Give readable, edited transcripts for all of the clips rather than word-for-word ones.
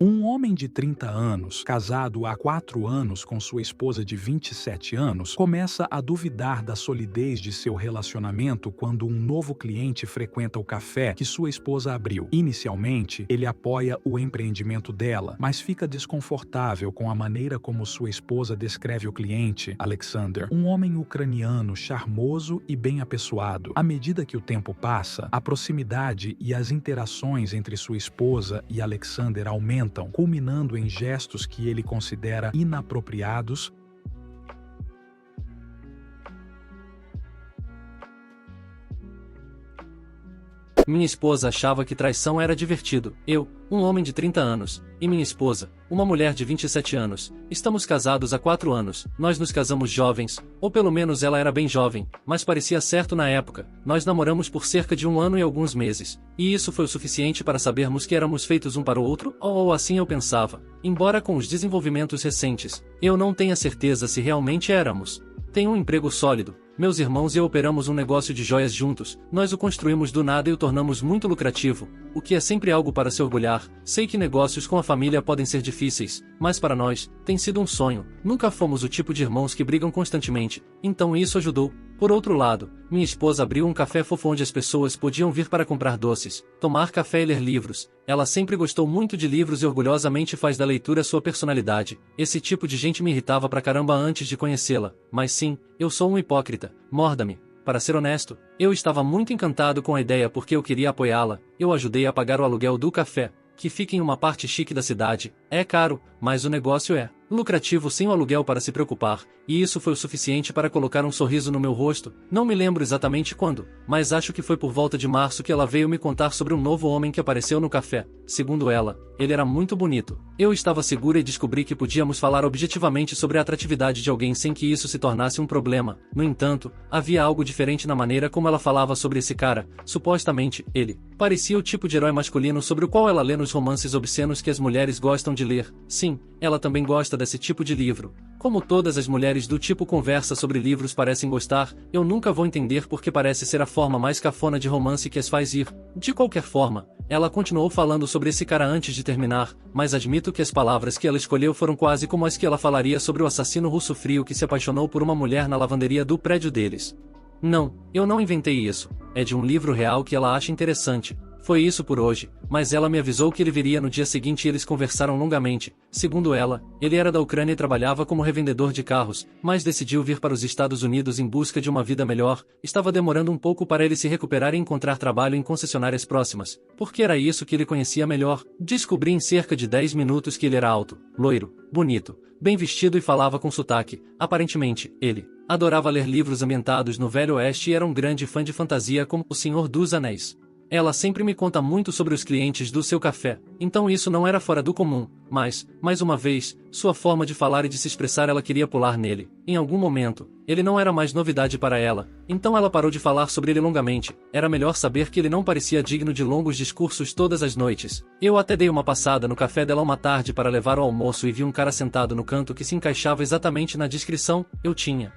Um homem de 30 anos, casado há 4 anos com sua esposa de 27 anos, começa a duvidar da solidez de seu relacionamento quando um novo cliente frequenta o café que sua esposa abriu. Inicialmente, ele apoia o empreendimento dela, mas fica desconfortável com a maneira como sua esposa descreve o cliente, Alexander, um homem ucraniano charmoso e bem apessoado. À medida que o tempo passa, a proximidade e as interações entre sua esposa e Alexander aumentam, culminando em gestos que ele considera inapropriados. Minha esposa achava que traição era divertido. Eu, um homem de 30 anos, e minha esposa, uma mulher de 27 anos, estamos casados há 4 anos. Nós nos casamos jovens, ou pelo menos ela era bem jovem, mas parecia certo na época. Nós namoramos por cerca de 1 ano e alguns meses, e isso foi o suficiente para sabermos que éramos feitos um para o outro, ou assim eu pensava. Embora com os desenvolvimentos recentes, eu não tenha certeza se realmente éramos. Tenho um emprego sólido. Meus irmãos e eu operamos um negócio de joias juntos. Nós o construímos do nada e o tornamos muito lucrativo, o que é sempre algo para se orgulhar. Sei que negócios com a família podem ser difíceis, mas para nós, tem sido um sonho. Nunca fomos o tipo de irmãos que brigam constantemente, então isso ajudou. Por outro lado, minha esposa abriu um café fofo onde as pessoas podiam vir para comprar doces, tomar café e ler livros. Ela sempre gostou muito de livros e orgulhosamente faz da leitura sua personalidade. Esse tipo de gente me irritava pra caramba antes de conhecê-la, mas sim, eu sou um hipócrita. Morda-me. Para ser honesto, eu estava muito encantado com a ideia porque eu queria apoiá-la. Eu ajudei a pagar o aluguel do café, que fica em uma parte chique da cidade. É caro, mas o negócio é lucrativo sem o aluguel para se preocupar, e isso foi o suficiente para colocar um sorriso no meu rosto. Não me lembro exatamente quando, mas acho que foi por volta de março que ela veio me contar sobre um novo homem que apareceu no café. Segundo ela, ele era muito bonito. Eu estava segura e descobri que podíamos falar objetivamente sobre a atratividade de alguém sem que isso se tornasse um problema. No entanto, havia algo diferente na maneira como ela falava sobre esse cara. Supostamente, ele parecia o tipo de herói masculino sobre o qual ela lê nos romances obscenos que as mulheres gostam de ler. Sim, ela também gosta desse tipo de livro. Como todas as mulheres do tipo conversa sobre livros parecem gostar, eu nunca vou entender porque parece ser a forma mais cafona de romance que as faz ir. De qualquer forma, ela continuou falando sobre esse cara antes de terminar, mas admito que as palavras que ela escolheu foram quase como as que ela falaria sobre o assassino russo frio que se apaixonou por uma mulher na lavanderia do prédio deles. Não, eu não inventei isso. É de um livro real que ela acha interessante. Foi isso por hoje, mas ela me avisou que ele viria no dia seguinte e eles conversaram longamente. Segundo ela, ele era da Ucrânia e trabalhava como revendedor de carros, mas decidiu vir para os Estados Unidos em busca de uma vida melhor. Estava demorando um pouco para ele se recuperar e encontrar trabalho em concessionárias próximas, porque era isso que ele conhecia melhor. Descobri em cerca de 10 minutos que ele era alto, loiro, bonito, bem vestido e falava com sotaque. Aparentemente, ele adorava ler livros ambientados no Velho Oeste e era um grande fã de fantasia como O Senhor dos Anéis. Ela sempre me conta muito sobre os clientes do seu café, então isso não era fora do comum, mas, mais uma vez, sua forma de falar e de se expressar ela queria pular nele. Em algum momento, ele não era mais novidade para ela, então ela parou de falar sobre ele longamente. Era melhor saber que ele não parecia digno de longos discursos todas as noites. Eu até dei uma passada no café dela uma tarde para levar o almoço e vi um cara sentado no canto que se encaixava exatamente na descrição. Eu tinha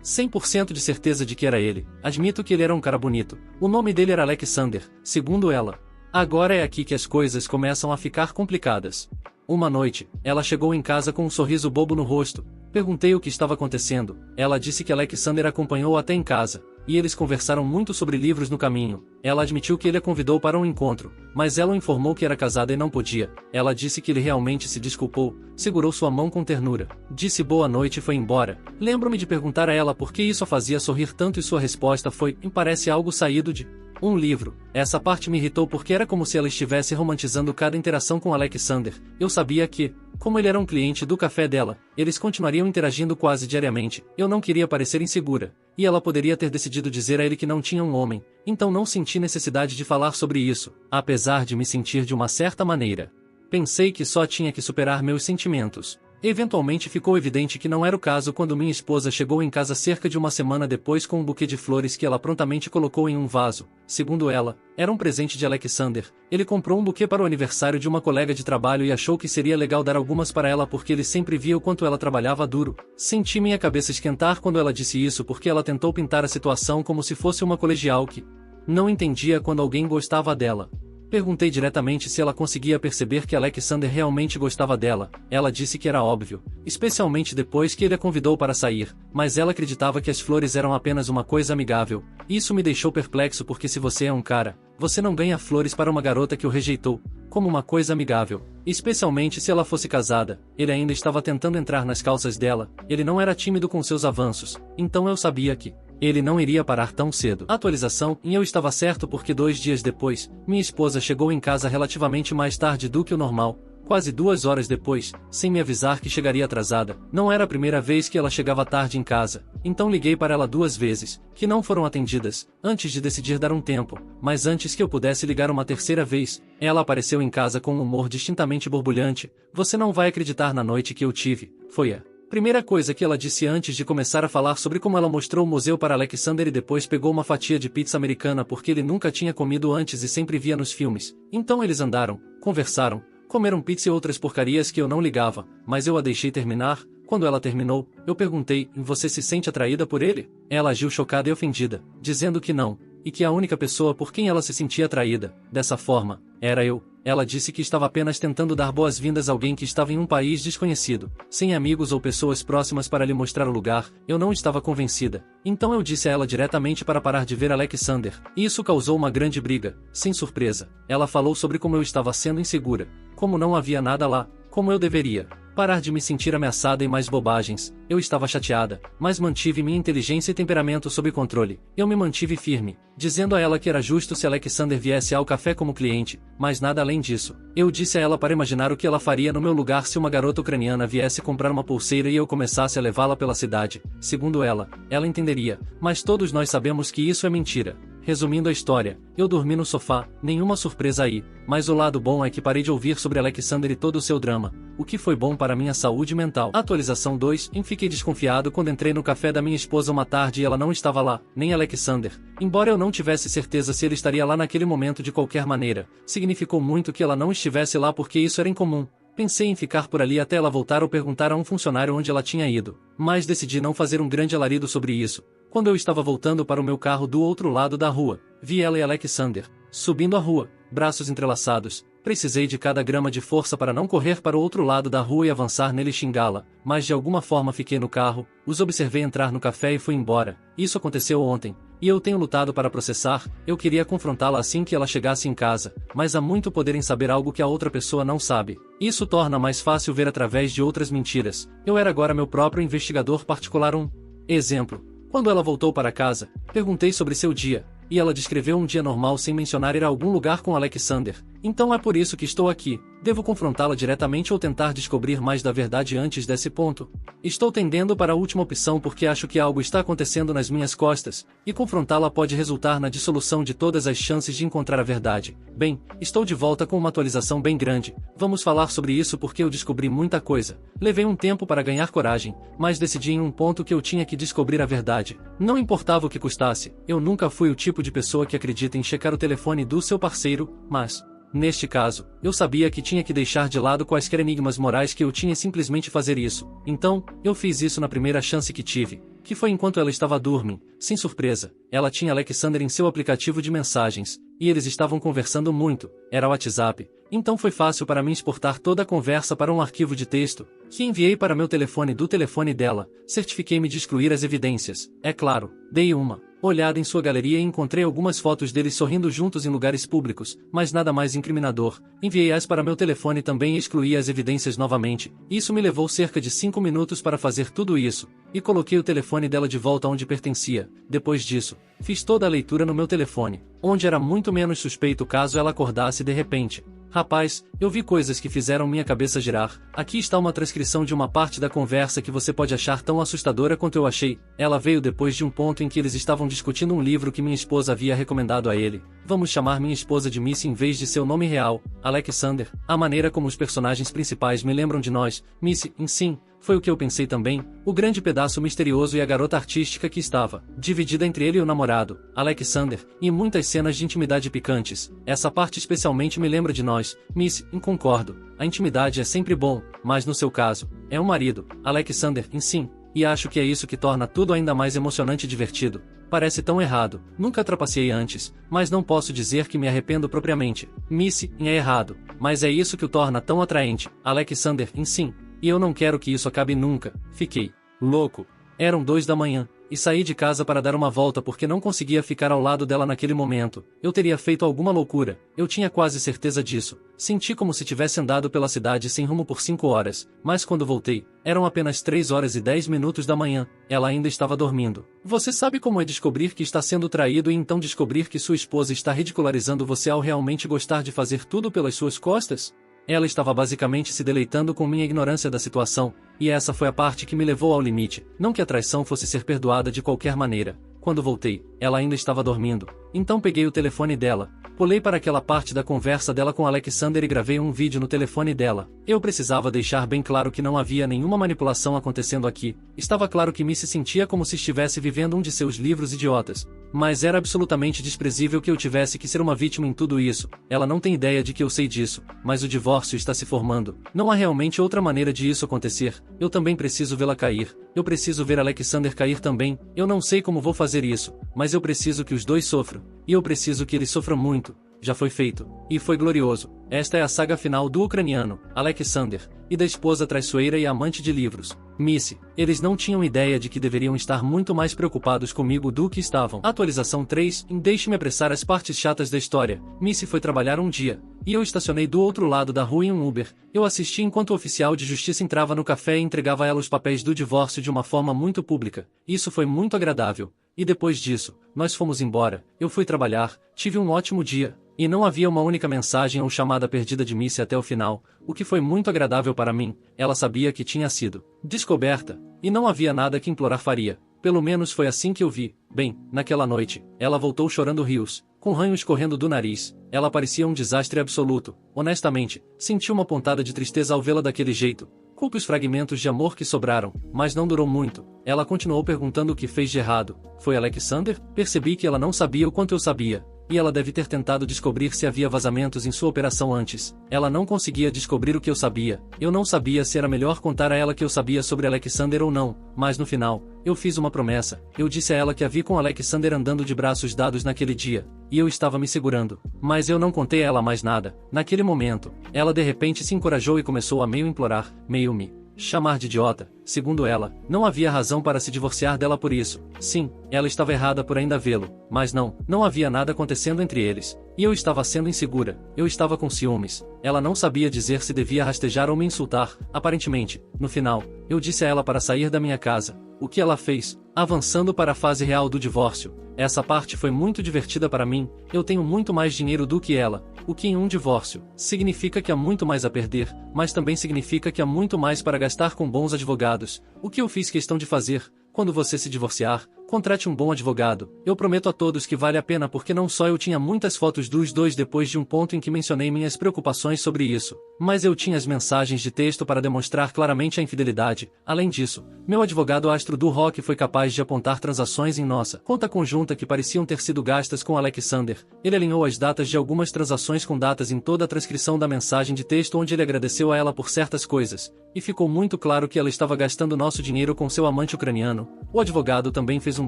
100% de certeza de que era ele. Admito que ele era um cara bonito. O nome dele era Alexander, segundo ela. Agora é aqui que as coisas começam a ficar complicadas. Uma noite, ela chegou em casa com um sorriso bobo no rosto. Perguntei o que estava acontecendo. Ela disse que Alexander acompanhou até em casa, e eles conversaram muito sobre livros no caminho. Ela admitiu que ele a convidou para um encontro, mas ela o informou que era casada e não podia. Ela disse que ele realmente se desculpou, segurou sua mão com ternura, disse boa noite e foi embora. Lembro-me de perguntar a ela por que isso a fazia sorrir tanto e sua resposta foi: parece algo saído de um livro. Essa parte me irritou porque era como se ela estivesse romantizando cada interação com Alexander. Eu sabia que, como ele era um cliente do café dela, eles continuariam interagindo quase diariamente. Eu não queria parecer insegura, e ela poderia ter decidido dizer a ele que não tinha um homem, então não senti necessidade de falar sobre isso, apesar de me sentir de uma certa maneira. Pensei que só tinha que superar meus sentimentos. Eventualmente ficou evidente que não era o caso quando minha esposa chegou em casa cerca de uma semana depois com um buquê de flores que ela prontamente colocou em um vaso. Segundo ela, era um presente de Alexander. Ele comprou um buquê para o aniversário de uma colega de trabalho e achou que seria legal dar algumas para ela porque ele sempre via o quanto ela trabalhava duro. Senti minha cabeça esquentar quando ela disse isso porque ela tentou pintar a situação como se fosse uma colegial que não entendia quando alguém gostava dela. Perguntei diretamente se ela conseguia perceber que Alexander realmente gostava dela. Ela disse que era óbvio, especialmente depois que ele a convidou para sair, mas ela acreditava que as flores eram apenas uma coisa amigável. Isso me deixou perplexo porque se você é um cara, você não ganha flores para uma garota que o rejeitou, como uma coisa amigável, especialmente se ela fosse casada. Ele ainda estava tentando entrar nas calças dela, ele não era tímido com seus avanços, então eu sabia que ele não iria parar tão cedo. Atualização, e eu estava certo porque 2 dias depois, minha esposa chegou em casa relativamente mais tarde do que o normal, quase 2 horas depois, sem me avisar que chegaria atrasada. Não era a primeira vez que ela chegava tarde em casa, então liguei para ela 2 vezes, que não foram atendidas, antes de decidir dar um tempo, mas antes que eu pudesse ligar uma terceira vez, ela apareceu em casa com um humor distintamente borbulhante. Você não vai acreditar na noite que eu tive, foi a primeira coisa que ela disse antes de começar a falar sobre como ela mostrou o museu para Alexander e depois pegou uma fatia de pizza americana porque ele nunca tinha comido antes e sempre via nos filmes. Então eles andaram, conversaram, comeram pizza e outras porcarias que eu não ligava, mas eu a deixei terminar. Quando ela terminou, eu perguntei, você se sente atraída por ele? Ela agiu chocada e ofendida, dizendo que não, e que a única pessoa por quem ela se sentia atraída, dessa forma, era eu. Ela disse que estava apenas tentando dar boas-vindas a alguém que estava em um país desconhecido, sem amigos ou pessoas próximas para lhe mostrar o lugar. Eu não estava convencida. Então eu disse a ela diretamente para parar de ver Alexander. E isso causou uma grande briga. Sem surpresa, ela falou sobre como eu estava sendo insegura, como não havia nada lá, como eu deveria parar de me sentir ameaçada e mais bobagens. Eu estava chateada, mas mantive minha inteligência e temperamento sob controle. Eu me mantive firme, dizendo a ela que era justo se Alexander viesse ao café como cliente, mas nada além disso. Eu disse a ela para imaginar o que ela faria no meu lugar se uma garota ucraniana viesse comprar uma pulseira e eu começasse a levá-la pela cidade. Segundo ela entenderia, mas todos nós sabemos que isso é mentira. Resumindo a história, eu dormi no sofá, nenhuma surpresa aí, mas o lado bom é que parei de ouvir sobre Alexander e todo o seu drama, o que foi bom para minha saúde mental. Atualização 2, fiquei desconfiado quando entrei no café da minha esposa uma tarde e ela não estava lá, nem Alexander. Embora eu não tivesse certeza se ele estaria lá naquele momento de qualquer maneira, significou muito que ela não estivesse lá porque isso era incomum. Pensei em ficar por ali até ela voltar ou perguntar a um funcionário onde ela tinha ido, mas decidi não fazer um grande alarido sobre isso. Quando eu estava voltando para o meu carro do outro lado da rua, vi ela e Alexander subindo a rua, braços entrelaçados. Precisei de cada grama de força para não correr para o outro lado da rua e avançar nele e xingá-la, mas de alguma forma fiquei no carro, os observei entrar no café e fui embora. Isso aconteceu ontem, e eu tenho lutado para processar. Eu queria confrontá-la assim que ela chegasse em casa, mas há muito poder em saber algo que a outra pessoa não sabe. Isso torna mais fácil ver através de outras mentiras. Eu era agora meu próprio investigador particular. Um exemplo. Quando ela voltou para casa, perguntei sobre seu dia, e ela descreveu um dia normal sem mencionar ir a algum lugar com Alexander. Então é por isso que estou aqui. Devo confrontá-la diretamente ou tentar descobrir mais da verdade antes desse ponto? Estou tendendo para a última opção porque acho que algo está acontecendo nas minhas costas, e confrontá-la pode resultar na dissolução de todas as chances de encontrar a verdade. Bem, estou de volta com uma atualização bem grande. Vamos falar sobre isso porque eu descobri muita coisa. Levei um tempo para ganhar coragem, mas decidi em um ponto que eu tinha que descobrir a verdade. Não importava o que custasse. Eu nunca fui o tipo de pessoa que acredita em checar o telefone do seu parceiro, mas neste caso, eu sabia que tinha que deixar de lado quaisquer enigmas morais que eu tinha simplesmente fazer isso. Então, eu fiz isso na primeira chance que tive, que foi enquanto ela estava dormindo. Sem surpresa, ela tinha Alexander em seu aplicativo de mensagens, e eles estavam conversando muito, era o WhatsApp. Então foi fácil para mim exportar toda a conversa para um arquivo de texto, que enviei para meu telefone do telefone dela. Certifiquei-me de excluir as evidências. É claro, dei uma olhada em sua galeria e encontrei algumas fotos deles sorrindo juntos em lugares públicos, mas nada mais incriminador. Enviei-as para meu telefone também e excluí as evidências novamente. Isso me levou cerca de 5 minutos para fazer tudo isso, e coloquei o telefone dela de volta onde pertencia. Depois disso, fiz toda a leitura no meu telefone, onde era muito menos suspeito caso ela acordasse de repente. Rapaz, eu vi coisas que fizeram minha cabeça girar. Aqui está uma transcrição de uma parte da conversa que você pode achar tão assustadora quanto eu achei. Ela veio depois de um ponto em que eles estavam discutindo um livro que minha esposa havia recomendado a ele. Vamos chamar minha esposa de Missy em vez de seu nome real, Alexander. A maneira como os personagens principais me lembram de nós, Missy, sim. Foi o que eu pensei também, o grande pedaço misterioso e a garota artística que estava dividida entre ele e o namorado, Alexander, e muitas cenas de intimidade picantes. Essa parte especialmente me lembra de nós, Miss, concordo. A intimidade é sempre bom, mas no seu caso, é o marido, Alexander, sim, e acho que é isso que torna tudo ainda mais emocionante e divertido. parece tão errado. Nunca trapaceei antes, mas não posso dizer que me arrependo propriamente. Missy, é errado, mas é isso que o torna tão atraente. Alexander, sim. E eu não quero que isso acabe nunca. Fiquei louco. Eram 2 da manhã, e saí de casa para dar uma volta porque não conseguia ficar ao lado dela naquele momento. Eu teria feito alguma loucura, eu tinha quase certeza disso. Senti como se tivesse andado pela cidade sem rumo por 5 horas, mas quando voltei, eram apenas 3 horas e 10 minutos da manhã, ela ainda estava dormindo. Você sabe como é descobrir que está sendo traído e então descobrir que sua esposa está ridicularizando você ao realmente gostar de fazer tudo pelas suas costas? Ela estava basicamente se deleitando com minha ignorância da situação, e essa foi a parte que me levou ao limite. Não que a traição fosse ser perdoada de qualquer maneira. Quando voltei, ela ainda estava dormindo. Então peguei o telefone dela, pulei para aquela parte da conversa dela com Alexander e gravei um vídeo no telefone dela. Eu precisava deixar bem claro que não havia nenhuma manipulação acontecendo aqui. Estava claro que Missy sentia como se estivesse vivendo um de seus livros idiotas. Mas era absolutamente desprezível que eu tivesse que ser uma vítima em tudo isso. Ela não tem ideia de que eu sei disso, mas o divórcio está se formando. Não há realmente outra maneira de isso acontecer. Eu também preciso vê-la cair. Eu preciso ver Alexander cair também. Eu não sei como vou fazer isso, mas eu preciso que os dois sofram. E eu preciso que ele sofra muito. Já foi feito. E foi glorioso. Esta é a saga final do ucraniano, Alexander, e da esposa traiçoeira e amante de livros, Missy. Eles não tinham ideia de que deveriam estar muito mais preocupados comigo do que estavam. Atualização 3. Deixe-me apressar as partes chatas da história. Missy foi trabalhar um dia, e eu estacionei do outro lado da rua em um Uber. Eu assisti enquanto o oficial de justiça entrava no café e entregava a ela os papéis do divórcio de uma forma muito pública. Isso foi muito agradável. E depois disso, nós fomos embora. Eu fui trabalhar, tive um ótimo dia. E não havia uma única mensagem ou chamada perdida de Missy até o final, o que foi muito agradável para mim. Ela sabia que tinha sido descoberta, e não havia nada que implorar faria. Pelo menos foi assim que eu vi. Bem, naquela noite, ela voltou chorando rios, com ranho escorrendo do nariz. Ela parecia um desastre absoluto. Honestamente, senti uma pontada de tristeza ao vê-la daquele jeito. Culpe os fragmentos de amor que sobraram, mas não durou muito. Ela continuou perguntando o que fez de errado. Foi Alexander? Percebi que ela não sabia o quanto eu sabia. E ela deve ter tentado descobrir se havia vazamentos em sua operação antes. Ela não conseguia descobrir o que eu sabia. Eu não sabia se era melhor contar a ela que eu sabia sobre Alexander ou não, mas no final, eu fiz uma promessa. Eu disse a ela que a vi com Alexander andando de braços dados naquele dia, e eu estava me segurando. Mas eu não contei a ela mais nada. Naquele momento, ela de repente se encorajou e começou a meio implorar, meio me chamar de idiota. Segundo ela, não havia razão para se divorciar dela por isso. Sim, ela estava errada por ainda vê-lo, mas não havia nada acontecendo entre eles. E eu estava sendo insegura, eu estava com ciúmes. Ela não sabia dizer se devia rastejar ou me insultar. Aparentemente, no final, eu disse a ela para sair da minha casa. O que ela fez, avançando para a fase real do divórcio. Essa parte foi muito divertida para mim. Eu tenho muito mais dinheiro do que ela, o que em um divórcio significa que há muito mais a perder, mas também significa que há muito mais para gastar com bons advogados. O que eu fiz questão de fazer? Quando você se divorciar, contrate um bom advogado. Eu prometo a todos que vale a pena porque não só eu tinha muitas fotos dos dois depois de um ponto em que mencionei minhas preocupações sobre isso, mas eu tinha as mensagens de texto para demonstrar claramente a infidelidade. Além disso, meu advogado astro do rock foi capaz de apontar transações em nossa conta conjunta que pareciam ter sido gastas com Alexander. Ele alinhou as datas de algumas transações com datas em toda a transcrição da mensagem de texto onde ele agradeceu a ela por certas coisas, e ficou muito claro que ela estava gastando nosso dinheiro com seu amante ucraniano. O advogado também fez um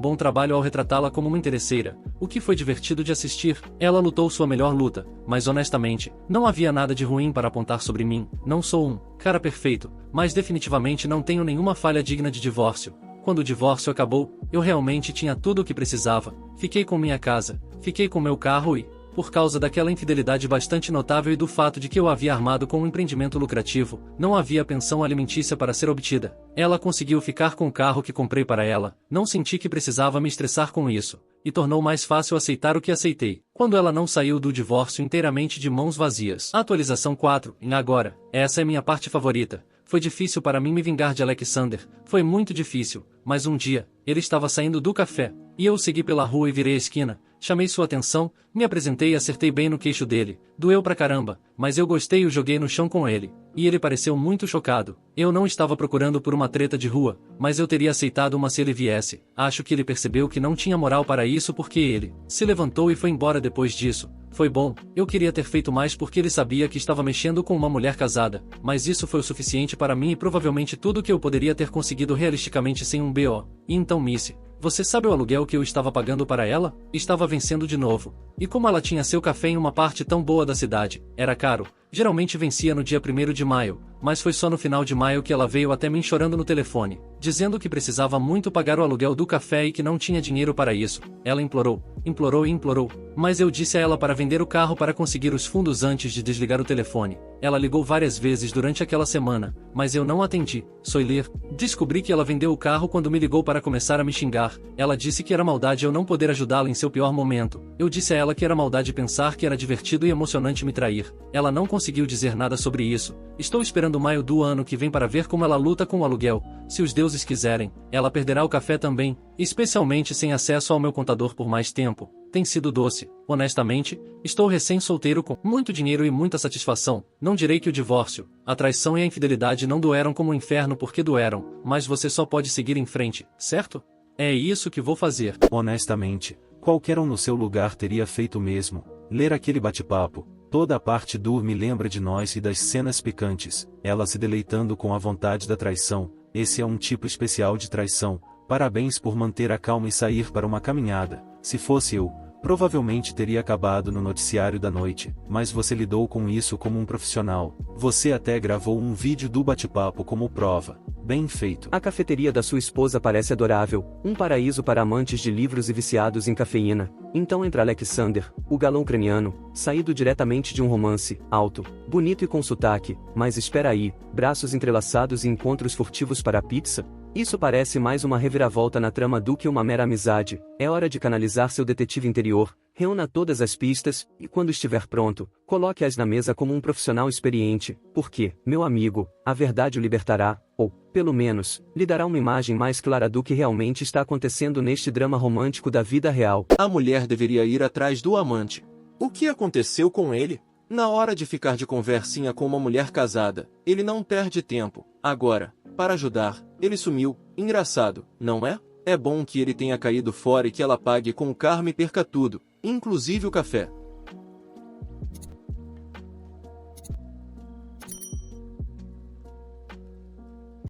bom trabalho ao retratá-la como uma interesseira, o que foi divertido de assistir. Ela lutou sua melhor luta, mas honestamente, não havia nada de ruim para apontar sobre mim. Não sou um cara perfeito, mas definitivamente não tenho nenhuma falha digna de divórcio. Quando o divórcio acabou, eu realmente tinha tudo o que precisava. Fiquei com minha casa, fiquei com meu carro e, por causa daquela infidelidade bastante notável e do fato de que eu havia armado com um empreendimento lucrativo, não havia pensão alimentícia para ser obtida. Ela conseguiu ficar com o carro que comprei para ela, não senti que precisava me estressar com isso, e tornou mais fácil aceitar o que aceitei, quando ela não saiu do divórcio inteiramente de mãos vazias. Atualização 4, e agora, essa é minha parte favorita. Foi difícil para mim me vingar de Alexander, foi muito difícil, mas um dia, ele estava saindo do café, e eu o segui pela rua e virei a esquina, chamei sua atenção, me apresentei e acertei bem no queixo dele. Doeu pra caramba, mas eu gostei e o joguei no chão com ele. E ele pareceu muito chocado. Eu não estava procurando por uma treta de rua, mas eu teria aceitado uma se ele viesse. Acho que ele percebeu que não tinha moral para isso porque ele se levantou e foi embora depois disso. Foi bom, eu queria ter feito mais porque ele sabia que estava mexendo com uma mulher casada, mas isso foi o suficiente para mim e provavelmente tudo que eu poderia ter conseguido realisticamente sem um BO. E então Missy, Você sabe o aluguel que eu estava pagando para ela? Estava vencendo de novo. E como ela tinha seu café em uma parte tão boa da cidade, era caro. Geralmente vencia no dia 1º de maio, mas foi só no final de maio que ela veio até mim chorando no telefone, dizendo que precisava muito pagar o aluguel do café e que não tinha dinheiro para isso. Ela implorou, implorou e implorou, mas eu disse a ela para vender o carro para conseguir os fundos antes de desligar o telefone. Ela ligou várias vezes durante aquela semana, mas eu não atendi. Soiler, descobri que ela vendeu o carro quando me ligou para começar a me xingar. Ela disse que era maldade eu não poder ajudá-la em seu pior momento. Eu disse a ela que era maldade pensar que era divertido e emocionante me trair. Ela não conseguiu dizer nada sobre isso. Estou esperando maio do ano que vem para ver como ela luta com o aluguel. Se os deuses quiserem, ela perderá o café também, especialmente sem acesso ao meu contador por mais tempo. Tem sido doce. Honestamente, estou recém-solteiro com muito dinheiro e muita satisfação. Não direi que o divórcio, a traição e a infidelidade não doeram como o inferno porque doeram, mas você só pode seguir em frente, certo? É isso que vou fazer. Honestamente, qualquer um no seu lugar teria feito o mesmo. Ler aquele bate-papo, toda a parte do me lembra de nós e das cenas picantes, ela se deleitando com a vontade da traição. Esse é um tipo especial de traição. Parabéns por manter a calma e sair para uma caminhada. Se fosse eu, provavelmente teria acabado no noticiário da noite, mas você lidou com isso como um profissional. Você até gravou um vídeo do bate-papo como prova. Bem feito. A cafeteria da sua esposa parece adorável, um paraíso para amantes de livros e viciados em cafeína. Então entra Alexander, o galã ucraniano, saído diretamente de um romance, alto, bonito e com sotaque, mas espera aí, braços entrelaçados e encontros furtivos para a pizza? Isso parece mais uma reviravolta na trama do que uma mera amizade. É hora de canalizar seu detetive interior, reúna todas as pistas, e quando estiver pronto, coloque-as na mesa como um profissional experiente, porque, meu amigo, a verdade o libertará, ou, pelo menos, lhe dará uma imagem mais clara do que realmente está acontecendo neste drama romântico da vida real. A mulher deveria ir atrás do amante. O que aconteceu com ele? Na hora de ficar de conversinha com uma mulher casada, ele não perde tempo. Agora, para ajudar, ele sumiu. Engraçado, não é? É bom que ele tenha caído fora e que ela pague com o karma e perca tudo, inclusive o café.